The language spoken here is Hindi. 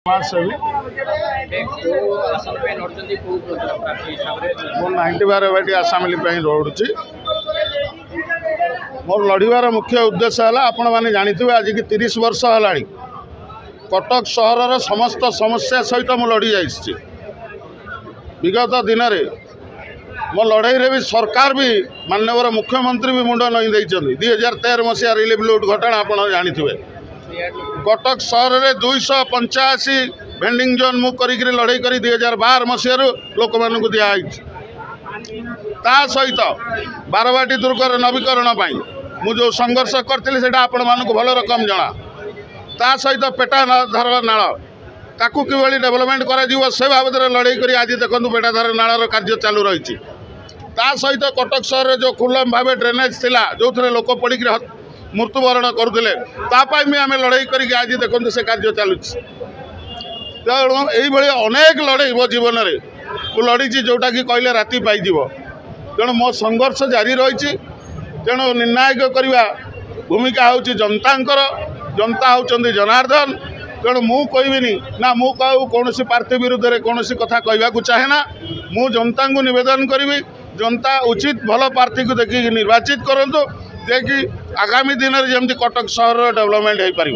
समाजसेवी मोर 90 एवं आसामी लड़ुची मोर लड़ार मुख्य उद्देश्य है आपण मैंने जानते आज की 30 वर्ष है कटक सहर समस्त समस्या सहित मु लड़ी जा विगत दिन में मो लड़ाई भी सरकार भी माननीय मुख्यमंत्री भी मुंड नई 2013 मसीहा रिलीफ लुट घटना आप जानते कटक सहर में 285 भेंडिंग जोन मुझ कर लड़ाई कर 2012 मसीह लोक मान दिखाई सहित बारवाटी दुर्गर नवीकरण मु जो संघर्ष करी से आपण मानक भल रकम जना ता सहित पेटाधर नाल ताकू कि डेवलपमेंट कर बाबद लड़ाई कर आज देखो पेटाधर नाल कार्य चालू रही सहित कटक सहर जो खुलम भाव ड्रेनेज थिला जो थे लोक पड़ मृत्युवरण करुले भी आम लड़ाई करके आज देखते से कार्य चलुँ तेणु यही अनेक लड़ाई मो जीवन में मु लड़ी जोटा कि कहले राति पाई तेणु मो संघर्ष जारी रही तेणु निर्णायक करने भूमिका हूँ जनतांकर जनता होती जनार्दन तेणु मु कहबिनी ना मु कहू कौन प्रार्थी विरुद्ध में कौन कथा कहवाक चाहे ना मु जनता को निवेदन करी जनता उचित भल प्रार्थी को देखिए निर्वाचित करूँ जे कि आगामी दिन में जमी कटक सहर डेवलपमेंट हो पार।